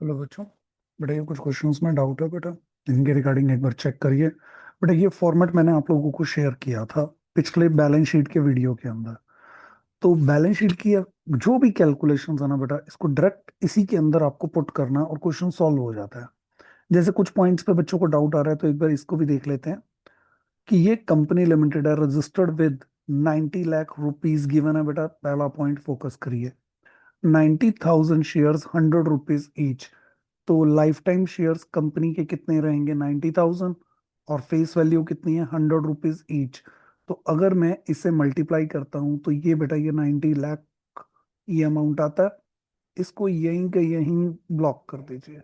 Hello बच्चों। बेटा ये कुछ क्वेश्चंस में डाउट है बेटा, इनके रिगार्डिंग एक बार चेक करिए। बेटा ये फॉर्मेट मैंने आप लोगों को शेयर किया था पिछले बैलेंस शीट के वीडियो के अंदर। तो बैलेंस शीट की जो भी कैलकुलेशंस है ना बेटा, इसको डायरेक्ट इसी के अंदर आपको पुट करना और क्वेश्चन सॉल्व हो जाता है। जैसे कुछ पॉइंट्स पे बच्चों को डाउट आ रहा है, तो एक बार इसको भी देख लेते हैं कि ये कंपनी लिमिटेड है, registered with 90 lakh rupees given है बेटा। पहला पॉइंट फोकस करिए। 90,000 शेयर्स, 100 रुपीज ईच। तो लाइफ टाइम शेयर्स कंपनी के कितने रहेंगे? 90,000। और फेस वैल्यू कितनी है? 100 रुपीज ईच। तो अगर मैं इसे मल्टीप्लाई करता हूं तो ये बेटा ये 90 लाख ये अमाउंट आता है। इसको यहीं के यहीं ब्लॉक कर दीजिए,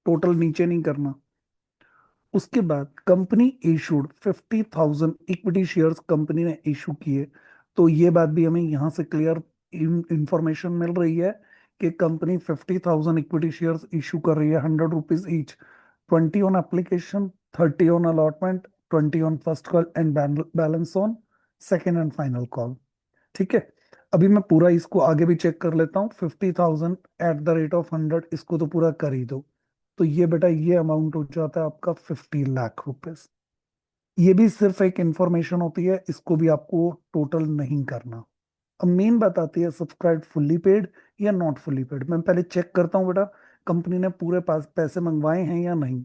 टोटल नीचे नहीं करना। उसके बाद company issued 50,000 equity shares company ने इशू किए। तो ये बात भी हमें यहाँ से क्लियर इंफॉर्मेशन मिल रही है कि कंपनी 50,000 इक्विटी शेयर्स इशू कर रही है, 100 rupees each. 20 on application, 30 on allotment, 20 on first call and balance on second and final call. ठीक है। अभी मैं पूरा इसको आगे भी चेक कर लेता हूँ। 50,000 @100, इसको तो पूरा कर ही दो। तो ये बेटा ये अमाउंट हो जाता है आपका 50 लाख रुपीज। ये भी सिर्फ एक इंफॉर्मेशन होती है, इसको भी आपको टोटल नहीं करना। अब मेन बात आती है सब्सक्राइब फुल्ली पेड या नॉट फुल्ली पेड। मैं पहले चेक करता हूँ बेटा कंपनी ने पूरे पास पैसे मंगवाए हैं या नहीं।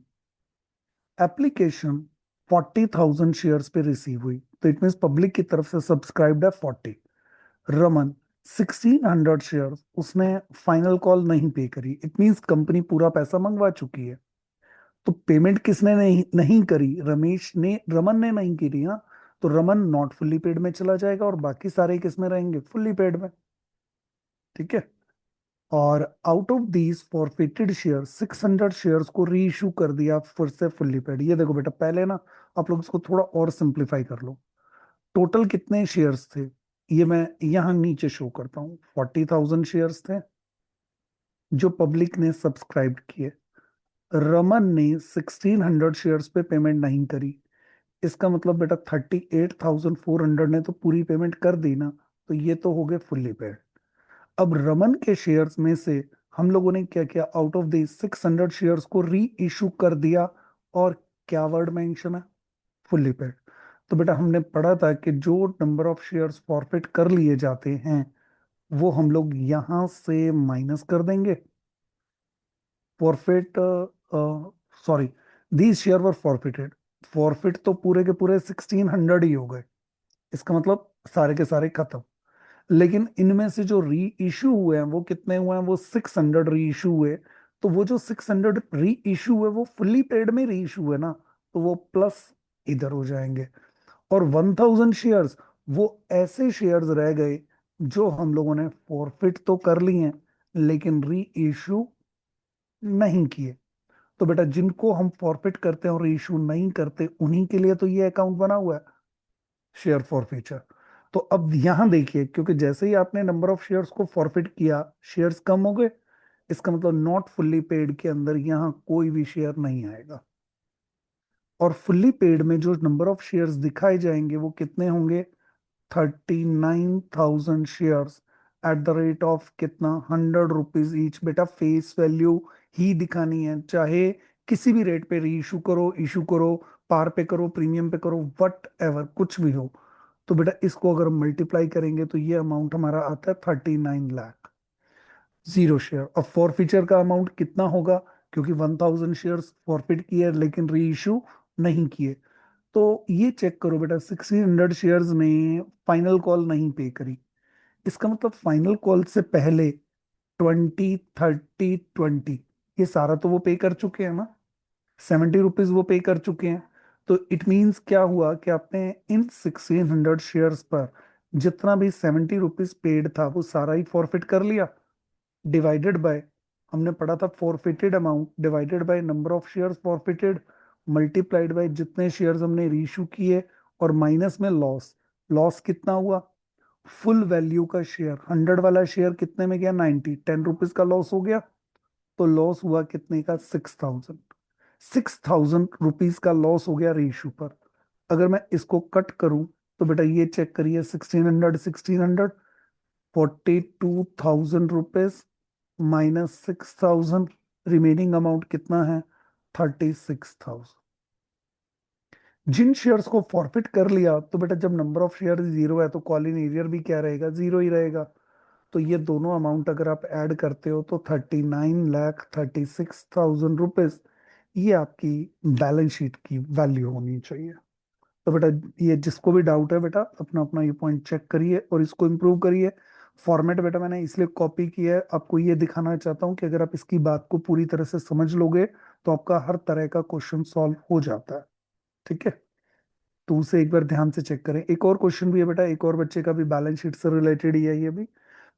एप्लीकेशन 40,000 शेयर्स पे रिसीव हुई, तो इट मीन पब्लिक की तरफ से सब्सक्राइब्ड है 40। रमन 1600 शेयर्स, उसने फाइनल कॉल नहीं पे करी, इट मींस कंपनी पूरा पैसा मंगवा चुकी है। तो पेमेंट किसने नहीं नहीं करी? रमेश ने, रमन ने नहीं करी ना। तो रमन नॉट फुल्ली पेड में चला जाएगा और बाकी सारे किस में रहेंगे? फुल्ली पेड में। ठीक है। और out of these forfeited share 600 shares को री इशू कर दिया फिर से फुल्ली पेड। ये देखो बेटा पहले ना आप लोग इसको थोड़ा और सिंप्लीफाई कर लो। टोटल कितने शेयर्स थे ये मैं यहाँ नीचे शो करता हूँ। 40,000 शेयर्स थे जो पब्लिक ने सब्सक्राइब किए। रमन ने 1600 शेयर्स पे पेमेंट नहीं करी। इसका मतलब बेटा 38,400 ने तो पूरी पेमेंट कर दी ना। तो ये तो हो गए फुल्ली पेड। अब रमन के शेयर्स में से हम लोगों ने क्या किया? आउट ऑफ द 600 शेयर्स को री इशू कर दिया। और क्या वर्ड मेंशन है? Fully paid. तो बेटा हमने पढ़ा था कि जो नंबर ऑफ शेयर्स फॉरफिट कर लिए जाते हैं वो हम लोग यहां से माइनस कर देंगे। Forfeit, sorry, these share were forfeited. Forfeit तो पूरे के पूरे 1600 ही हो गए। इसका मतलब सारे के सारे खत्म। लेकिन इनमें से जो री इशू हुए हैं वो कितने हुए हैं? वो 600 री इशू हुए। तो वो जो 600 री इशू हुए वो फुल्ली पेड में री इशू हुए ना, तो वो प्लस इधर हो जाएंगे। और 1000 शेयर्स वो ऐसे शेयर्स रह गए जो हम लोगों ने फॉरफिट तो कर लिए हैं लेकिन री इशू नहीं किए। तो बेटा जिनको हम फॉरफिट करते हैं और इशू नहीं करते उन्हीं के लिए तो ये अकाउंट बना हुआ है, शेयर फॉरफीचर। तो अब यहां देखिए, क्योंकि जैसे ही आपने नंबर ऑफ शेयर्स को फॉरफिट किया शेयर्स कम हो गए। इसका मतलब नॉट फुल्ली पेड के अंदर यहां कोई भी शेयर नहीं आएगा। और फुल्ली पेड में जो नंबर ऑफ शेयर्स दिखाए जाएंगे वो कितने होंगे? 39,000 शेयर्स @ कितना? 100 रुपीज ईच। बेटा फेस वैल्यू ही दिखानी है, चाहे किसी भी रेट पे री इशू करो, पार पे करो, प्रीमियम पे करो, वट एवर कुछ भी हो। तो बेटा इसको अगर हम मल्टीप्लाई करेंगे तो ये अमाउंट हमारा आता है 39 लाख। Zero share. अब फॉरफीचर का अमाउंट कितना होगा? क्योंकि 1000 शेयर्स फॉरफिट किए लेकिन री इशू नहीं किए। तो ये चेक करो बेटा, 1600 शेयर्स ने फाइनल कॉल नहीं पे करी। इसका मतलब फाइनल कॉल से पहले 20, 30, 20 ये सारा तो वो पे कर चुके हैं ना। 70 रुपीज वो पे कर चुके हैं। तो इट मींस क्या हुआ कि आपने इन 1600 शेयर्स पर जितना भी 70 रुपीज पेड था वो सारा ही फॉरफिट कर लिया। डिवाइडेड बाय, हमने पढ़ा था forfeited amount divided by number of shares forfeited, multiplied by जितने शेयर्स हमने रीइश्यू किए, और माइनस में लॉस। लॉस कितना हुआ? फुल वैल्यू का शेयर 100 वाला शेयर कितने में गया? 90, 10 रुपीज का लॉस हो गया। तो लॉस हुआ कितने का? 6,000। 6,000 रुपीज का लॉस हो गया रीइश्यू पर। अगर मैं इसको कट करूं तो बेटा ये चेक करिए, 1600, 42,000 रुपीज माइनस 6,000, रिमेनिंग अमाउंट कितना है? 36,000। जिन शेयर्स को फॉरफिट कर लिया तो बेटा जब नंबर ऑफ शेयर जीरो है तो कॉल इन एरियर भी क्या रहेगा? जीरो ही रहेगा। तो ये दोनों अमाउंट अगर आप ऐड करते हो तो 39,36,000 रुपीज ये आपकी बैलेंस शीट की वैल्यू होनी चाहिए। तो बेटा ये जिसको भी डाउट है बेटा अपना अपना ये पॉइंट चेक करिए और इसको इम्प्रूव करिए। फॉर्मेट बेटा मैंने इसलिए कॉपी किया है, आपको ये दिखाना चाहता हूँ कि अगर आप इसकी बात को पूरी तरह से समझ लोगे तो आपका हर तरह का क्वेश्चन सॉल्व हो जाता है। ठीक है, तो उसे एक बार ध्यान से चेक करें। एक और क्वेश्चन भी है बेटा, एक और बच्चे का भी बैलेंस शीट से रिलेटेड ही है ये भी।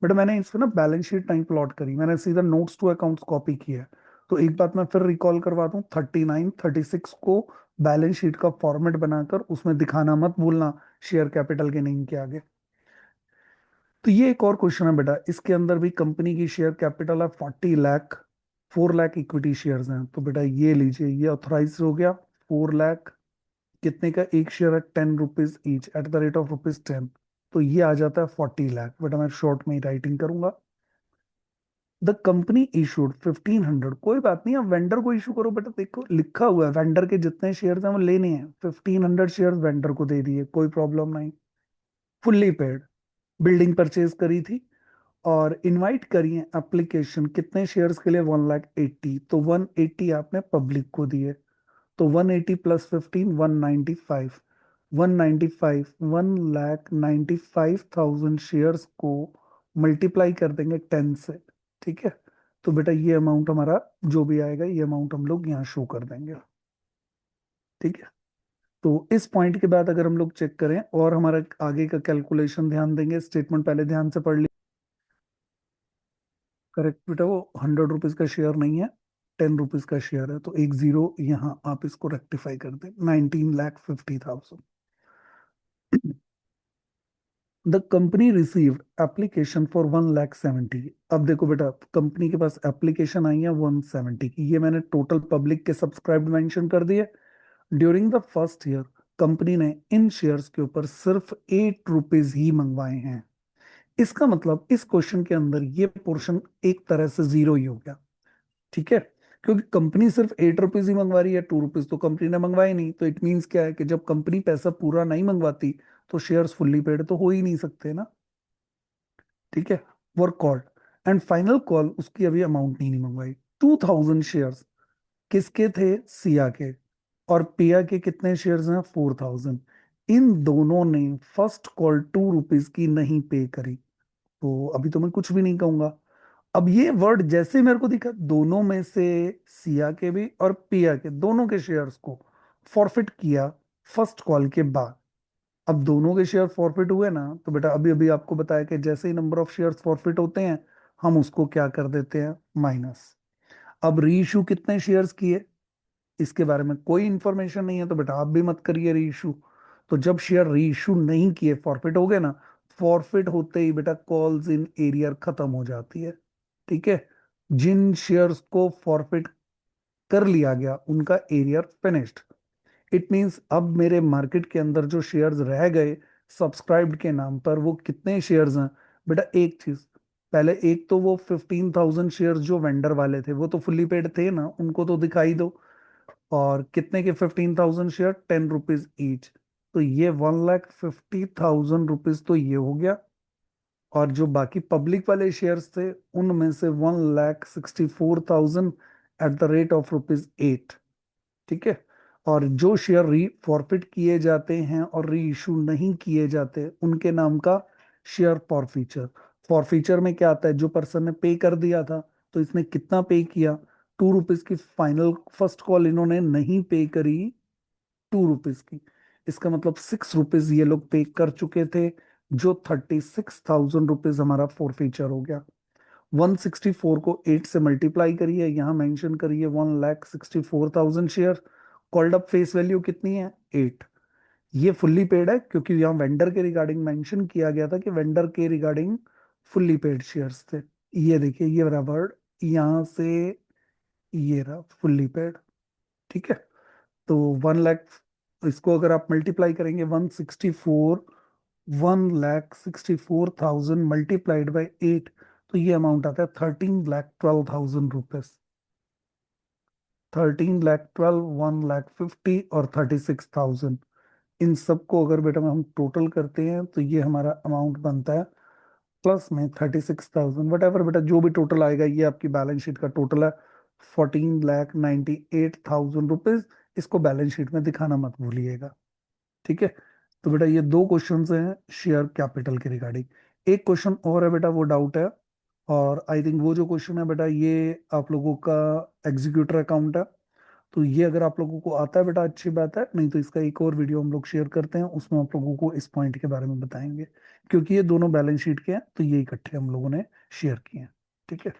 बेटा मैंने इसमें ना बैलेंस शीट टाइम प्लॉट करी, मैंने सीधा नोट्स टू अकाउंट्स कॉपी किया है। तो एक बात मैं फिर रिकॉल करवा दूं, 39 36 को बैलेंस शीट का फॉर्मेट बनाकर उसमें दिखाना मत भूलना शेयर कैपिटल के नेम के आगे। तो ये एक और क्वेश्चन है बेटा, इसके अंदर भी कंपनी की शेयर कैपिटल है 40 लाख, 4 लाख इक्विटी शेयर्स हैं। तो बेटा ये लीजिए, ये ऑथराइज हो गया 4 लाख। कितने का एक शेयर है? 10 rupees each at the rate of rupees 10। तो ये आ जाता है 40 लाख। बेटा मैं शॉर्ट में ही राइटिंग करूंगा। द कंपनी इशूड 1500, कोई बात नहीं, आप वेंडर को इशू करो बेटा। देखो लिखा हुआ है वेंडर के जितने शेयर हैं वो लेने हैं, 1500 शेयर वेंडर को दे दिए, कोई प्रॉब्लम नहीं। फुल्ली पेड, बिल्डिंग परचेज करी थी और इनवाइट करिए एप्लीकेशन कितने शेयर्स के लिए? 1,80,000। तो 180 आपने पब्लिक को दिए। तो 180 प्लस 15 195, 195 1,95,000 शेयर्स को मल्टीप्लाई कर देंगे 10 से। ठीक है, तो बेटा ये अमाउंट हमारा जो भी आएगा ये अमाउंट हम लोग यहाँ शो कर देंगे। ठीक है, तो इस पॉइंट के बाद अगर हम लोग चेक करें और हमारा आगे का कैलकुलेशन ध्यान देंगे, स्टेटमेंट पहले ध्यान से पढ़ ली। करेक्ट बेटा, वो 100 रुपीज का शेयर नहीं है, 10 रुपीज का शेयर है। तो एक जीरो यहाँ आप इसको रेक्टिफाई कर दें, 19,50,000। The company received application for 1,70,000। अब देखो बेटा कंपनी के पास एप्लीकेशन आई है 170 की, ये मैंने टोटल पब्लिक के सब्सक्राइब मेंशन कर दिए। During the first year company ने इन शेयर्स के ऊपर सिर्फ 8 रुपीज ही मंगवाए हैं। इसका मतलब इस क्वेश्चन के अंदर ये पोर्शन एक तरह से जीरो ही हो गया। ठीक है, क्योंकि कंपनी सिर्फ 8 रुपीज ही मंगवा रही है, 2 रुपीज तो कंपनी ने मंगवाए नहीं। तो इट मीन्स क्या है कि जब कंपनी पैसा पूरा नहीं मंगवाती तो शेयर्स फुल्ली पेड तो हो ही नहीं सकते ना। ठीक है, were called and final call, उसकी अभी अमाउंट नहीं मंगवाई। 2,000 शेयर्स किसके थे? सिया के। और पिया के कितने शेयर्स हैं? 4,000। इन दोनों ने फर्स्ट कॉल 2 रुपीज की नहीं पे करी। तो अभी तो मैं कुछ भी नहीं कहूंगा। अब ये वर्ड जैसे मेरे को दिखा, दोनों में से सिया के भी और पिया के दोनों के शेयर्स को फॉरफिट किया फर्स्ट कॉल के बाद। अब दोनों के शेयर फॉरफिट हुए ना, तो बेटा अभी अभी आपको बताया कि जैसे ही नंबर ऑफ शेयर्स फॉरफिट होते हैं हम उसको क्या कर देते हैं? माइनस। अब री इशू कितने शेयर्स किए इसके बारे में कोई इंफॉर्मेशन नहीं है, तो बेटा आप भी मत करिए री इशू। तो जब शेयर री इशू नहीं किए फॉरफिट हो गए ना, फॉरफिट होते ही बेटा कॉल्स इन एरियर खत्म हो जाती है। ठीक है, जिन शेयर्स को फॉरफिट कर लिया गया उनका एरियर फिनिश्ड। इट मींस अब मेरे मार्केट के अंदर जो शेयर्स रह गए सब्सक्राइब्ड के नाम पर वो कितने शेयर्स हैं? बेटा एक चीज, पहले एक तो वो 15,000 शेयर्स जो वेंडर वाले थे वो तो फुल्ली पेड थे ना, उनको तो दिखाई दो। और कितने के 15,000 शेयर? 10 rupees each. तो ये 1,50,000 रुपीज तो ये हो गया। और जो बाकी पब्लिक वाले शेयर्स थे उनमें से 1,64,000 at the rate of rupees 8। ठीक है, और जो शेयर री फॉरफिट किए जाते हैं और री इशू नहीं किए जाते उनके नाम का शेयर फॉरफीचर। फॉरफीचर में क्या आता है? जो पर्सन ने पे कर दिया था, तो इसने कितना पे किया? 2 रुपीज की फाइनल फर्स्ट कॉल इन्होंने नहीं पे करी, 2 रुपीज की। इसका मतलब 6 रुपीज ये लोग पे कर चुके थे, जो 36,000 रुपीज हमारा फॉरफीचर हो गया। 164 को 8 से मल्टीप्लाई करिए, यहां मेंशन करिए 1,64,000 share. Called up face value कितनी है? 8। ये फुल्ली पेड है क्योंकि यहाँ वेंडर के रिगार्डिंग मेंशन किया गया था कि वेंडर के रिगार्डिंग फुल्ली पेड शेयर्स थे। ये देखिए ये रहा वर्ड, यहाँ से ये रहा फुल्ली पेड। ठीक है, तो 1 लाख, इसको अगर आप मल्टीप्लाई करेंगे 1,64,000 मल्टीप्लाइड बाई 8, तो ये अमाउंट आता है 13,12,000 रुपीज। 13 लाख 12, 1 लाख 50 और 36,000, इन सबको अगर बेटा हम टोटल करते हैं तो ये हमारा अमाउंट बनता है प्लस में 36,000, वट एवर बेटा जो भी टोटल आएगा ये आपकी बैलेंस शीट का टोटल है। 14,98,000 रुपीज। इसको बैलेंस शीट में दिखाना मत भूलिएगा। ठीक है। तो बेटा ये दो क्वेश्चन हैं शेयर कैपिटल के रिगार्डिंग। एक क्वेश्चन और है बेटा, वो डाउट है, और आई थिंक वो जो क्वेश्चन है बेटा ये आप लोगों का एग्जीक्यूटर अकाउंट है। तो ये अगर आप लोगों को आता है बेटा अच्छी बात है, नहीं तो इसका एक और वीडियो हम लोग शेयर करते हैं, उसमें आप लोगों को इस पॉइंट के बारे में बताएंगे, क्योंकि ये दोनों बैलेंस शीट के हैं तो ये इकट्ठे हम लोगों ने शेयर किए हैं। ठीक है।